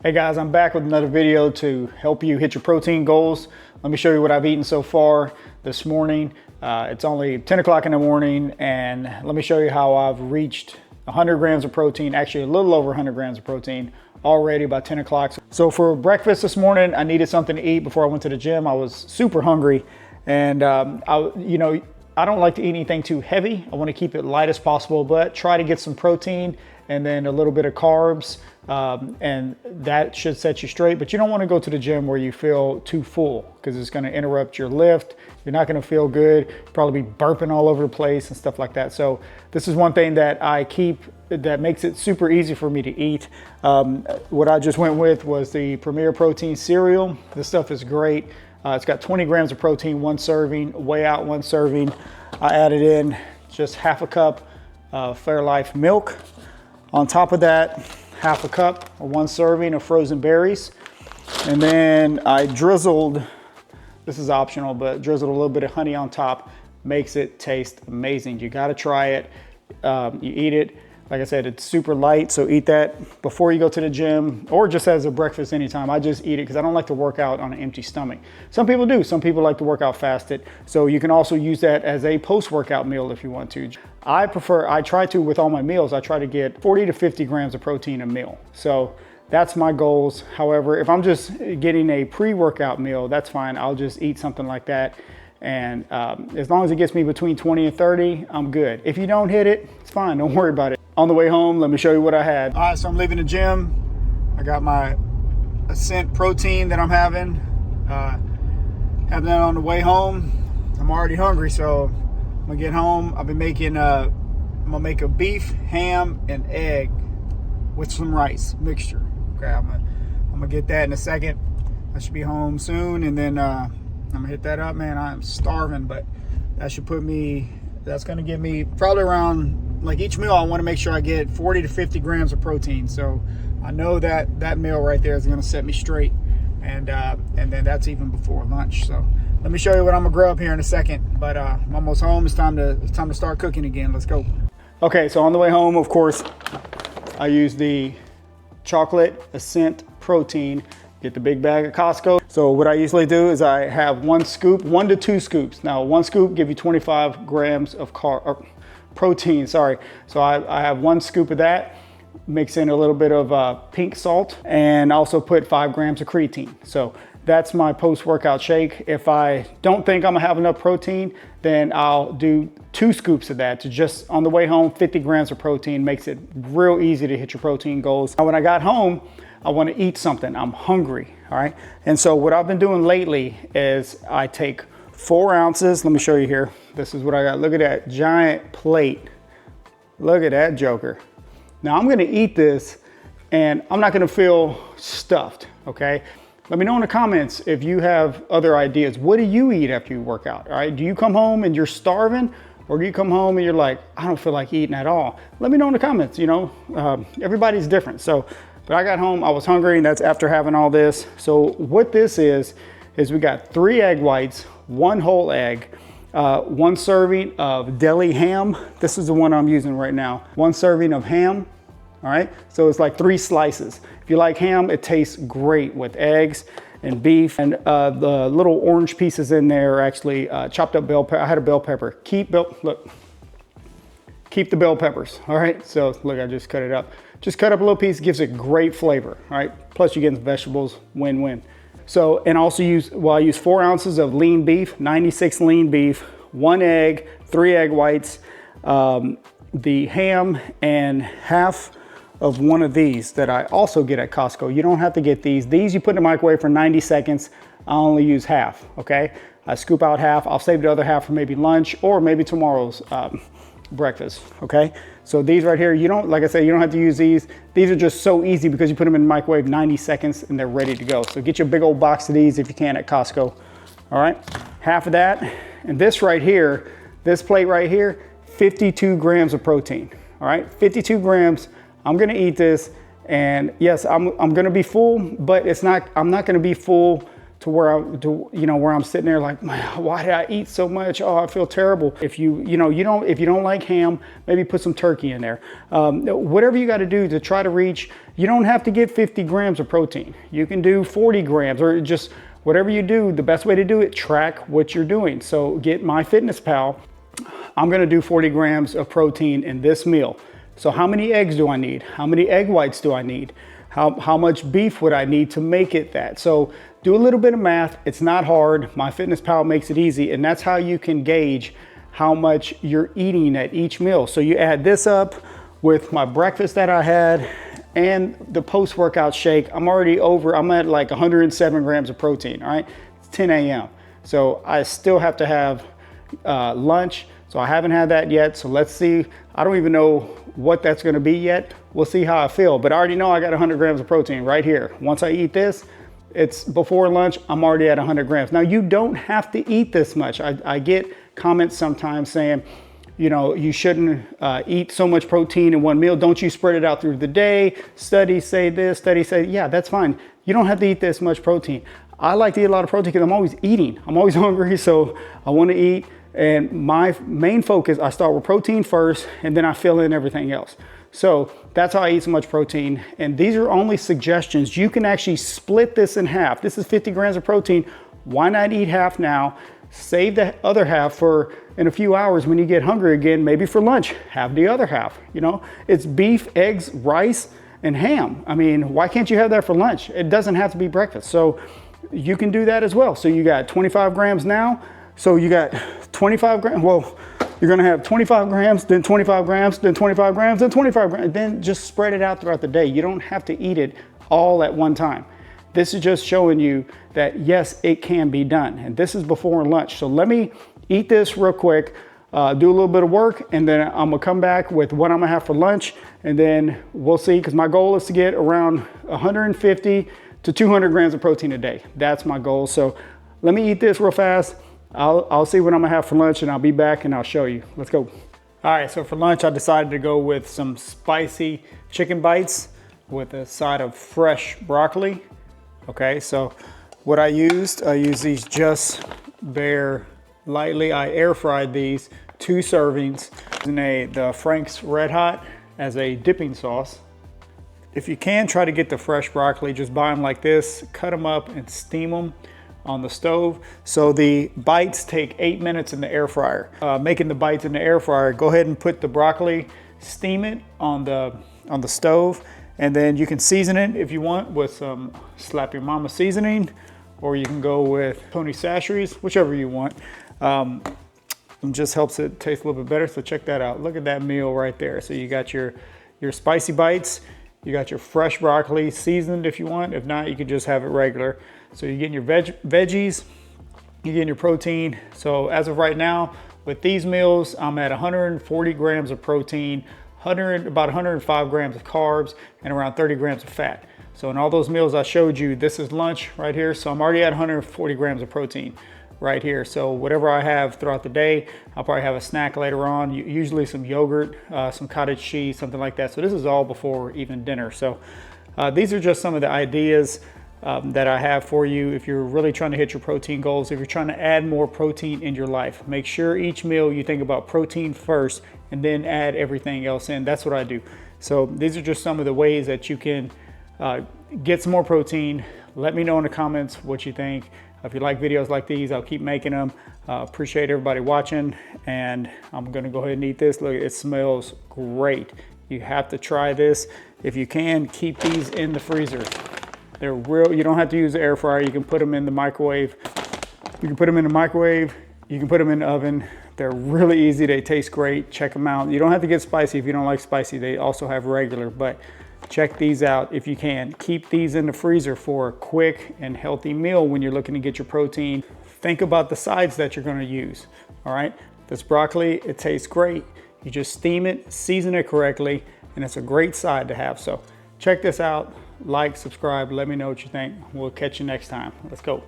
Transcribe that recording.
Hey guys, I'm back with another video to help you hit your protein goals. Let me show you what I've eaten so far this morning. It's only 10 o'clock in the morning, and let me show you how I've reached 100 grams of protein, actually a little over 100 grams of protein already by 10 o'clock. So for breakfast this morning, I needed something to eat before I went to the gym. I was super hungry, and I don't like to eat anything too heavy. I want to keep it light as possible, but try to get some protein and then a little bit of carbs, and that should set you straight. But you don't want to go to the gym where you feel too full, because it's going to interrupt your lift. You're not going to feel good. You'll probably be burping all over the place and stuff like that. So this is one thing that I keep that makes it super easy for me to eat. What I just went with was the Premier Protein cereal. This stuff is great. It's got 20 grams of protein, one serving, weigh out one serving. I added in just half a cup of Fairlife milk. On top of that, half a cup or one serving of frozen berries. And then I drizzled, this is optional, but drizzled a little bit of honey on top. Makes it taste amazing. You gotta try it. You eat it. Like I said, it's super light, so eat that before you go to the gym or just as a breakfast anytime. I just eat it because I don't like to work out on an empty stomach. Some people do. Some people like to work out fasted. So you can also use that as a post-workout meal if you want to. I try to, with all my meals, I try to get 40 to 50 grams of protein a meal. So that's my goals. However, if I'm just getting a pre-workout meal, that's fine. I'll just eat something like that. And as long as it gets me between 20 and 30, I'm good. If you don't hit it, it's fine. Don't worry about it. On the way home, let me show you what I had. All right, so I'm leaving the gym. I got my Ascent protein that I'm having. Having that on the way home. I'm already hungry, so I'm gonna get home. I've been making, I'm gonna make a beef, ham, and egg with some rice mixture. Okay, I'm gonna get that in a second. I should be home soon, and then I'm gonna hit that up, man. I'm starving, but that should put me, that's gonna give me probably around, like each meal, I wanna make sure I get 40 to 50 grams of protein. So I know that that meal right there is gonna set me straight. And then that's even before lunch. So let me show you what I'm gonna grab here in a second. But I'm almost home. It's time to start cooking again. Let's go. Okay, so on the way home, of course, I use the chocolate Ascent protein. Get the big bag at Costco. So what I usually do is I have 1 to 2 scoops. Now 1 scoop give you 25 grams of protein, sorry. So I have 1 scoop of that, mix in a little bit of pink salt, and also put 5 grams of creatine. So that's my post-workout shake. If I don't think I'm gonna have enough protein, then I'll do 2 scoops of that to just, on the way home, 50 grams of protein. Makes it real easy to hit your protein goals. Now when I got home, I want to eat something. I'm hungry, all right? And so what I've been doing lately is I take 4 ounces. Let me show you here. This is what I got. Look at that giant plate. Look at that joker. Now I'm gonna eat this and I'm not gonna feel stuffed, okay? Let me know in the comments if you have other ideas. What do you eat after you work out, all right? Do you come home and you're starving? Or do you come home and you're like, I don't feel like eating at all? Let me know in the comments, you know? Everybody's different. So, but I got home, I was hungry, and that's after having all this. So what this is we got 3 egg whites, 1 whole egg, 1 serving of deli ham. This is the one I'm using right now. 1 serving of ham, all right? So it's like 3 slices. If you like ham, it tastes great with eggs and beef. And the little orange pieces in there are actually chopped up bell pepper. I had a bell pepper. Keep the bell peppers, all right? So look, I just cut it up. Just cut up a little piece, gives it great flavor, all right? Plus you're getting vegetables, win-win. So, and also I use 4 ounces of lean beef, 96 lean beef, 1 egg, 3 egg whites, the ham, and half of one of these that I also get at Costco. You don't have to get these. These you put in the microwave for 90 seconds. I only use half, okay? I scoop out half. I'll save the other half for maybe lunch or maybe tomorrow's breakfast, okay? So these right here, you don't, like I said, you don't have to use these. These are just so easy because you put them in the microwave 90 seconds and they're ready to go. So get you a big old box of these if you can at Costco, all right? Half of that. And this right here, this plate right here, 52 grams of protein, all right? 52 grams. I'm gonna eat this, and yes, I'm gonna be full, but I'm not gonna be full to where where I'm sitting there like, why did I eat so much? Oh, I feel terrible. If you don't like ham, maybe put some turkey in there. Whatever you got to do to try to reach You don't have to get 50 grams of protein. You can do 40 grams or just whatever you do. The best way to do it, track what you're doing. So get MyFitnessPal. I'm gonna do 40 grams of protein in this meal. So how many eggs do I need? How many egg whites do I need? How much beef would I need to make it that? So do a little bit of math. It's not hard. MyFitnessPal makes it easy, and that's how you can gauge how much you're eating at each meal. So you add this up with my breakfast that I had and the post-workout shake. I'm at like 107 grams of protein, all right? It's 10 a.m. So I still have to have lunch. So I haven't had that yet. So let's see. I don't even know what that's gonna be yet. We'll see how I feel, but I already know I got 100 grams of protein right here. Once I eat this, it's before lunch, I'm already at 100 grams. Now you don't have to eat this much. I get comments sometimes saying, you know, you shouldn't eat so much protein in one meal. Don't you spread it out through the day? Studies say this, studies say, yeah, that's fine. You don't have to eat this much protein. I like to eat a lot of protein because I'm always eating. I'm always hungry, so I want to eat. And my main focus, I start with protein first, and then I fill in everything else. So that's how I eat so much protein. And these are only suggestions. You can actually split this in half. This is 50 grams of protein. Why not eat half now? Save the other half for in a few hours when you get hungry again, maybe for lunch, have the other half. You know, it's beef, eggs, rice, and ham. I mean, why can't you have that for lunch? It doesn't have to be breakfast. So you can do that as well. So you got 25 grams now. So you got 25 grams. Well, you're gonna have 25 grams, then 25 grams, then 25 grams, then 25 grams, and then just spread it out throughout the day. You don't have to eat it all at one time. This is just showing you that yes, it can be done. And this is before lunch. So let me eat this real quick, do a little bit of work, and then I'm gonna come back with what I'm gonna have for lunch, and then we'll see, because my goal is to get around 150 to 200 grams of protein a day. That's my goal. So let me eat this real fast. I'll see what I'm gonna have for lunch, and I'll be back and I'll show you. Let's go. All right, so for lunch, I decided to go with some spicy chicken bites with a side of fresh broccoli. Okay, so what I used these Just Bare lightly. I air fried these 2 servings in the Frank's Red Hot as a dipping sauce. If you can, try to get the fresh broccoli, just buy them like this, cut them up and steam them on the stove. So the bites take 8 minutes in the air fryer. Making the bites in the air fryer, go ahead and put the broccoli, steam it on the stove, and then you can season it if you want with some Slap Your Mama seasoning, or you can go with Tony Chachere's, whichever you want. It just helps it taste a little bit better. So check that out. Look at that meal right there. So you got your spicy bites, you got your fresh broccoli seasoned if you want. If not, you can just have it regular. So you're getting your veggies, you're getting your protein. So as of right now, with these meals, I'm at 140 grams of protein, about 105 grams of carbs, and around 30 grams of fat. So in all those meals I showed you, this is lunch right here. So I'm already at 140 grams of protein right here. So whatever I have throughout the day, I'll probably have a snack later on, usually some yogurt, some cottage cheese, something like that. So this is all before even dinner. So these are just some of the ideas that I have for you if you're really trying to hit your protein goals, if you're trying to add more protein in your life. Make sure each meal you think about protein first and then add everything else in. That's what I do. So these are just some of the ways that you can get some more protein. Let me know in the comments what you think. If you like videos like these, I'll keep making them. Appreciate everybody watching, and I'm gonna go ahead and eat this. Look, it smells great. You have to try this. If you can, keep these in the freezer. They're real, you don't have to use the air fryer. You can put them in the microwave. You can put them in the microwave. You can put them in the oven. They're really easy. They taste great. Check them out. You don't have to get spicy if you don't like spicy. They also have regular, but check these out if you can. Keep these in the freezer for a quick and healthy meal when you're looking to get your protein. Think about the sides that you're gonna use, all right? This broccoli, it tastes great. You just steam it, season it correctly, and it's a great side to have. So check this out, like, subscribe, let me know what you think. We'll catch you next time. Let's go.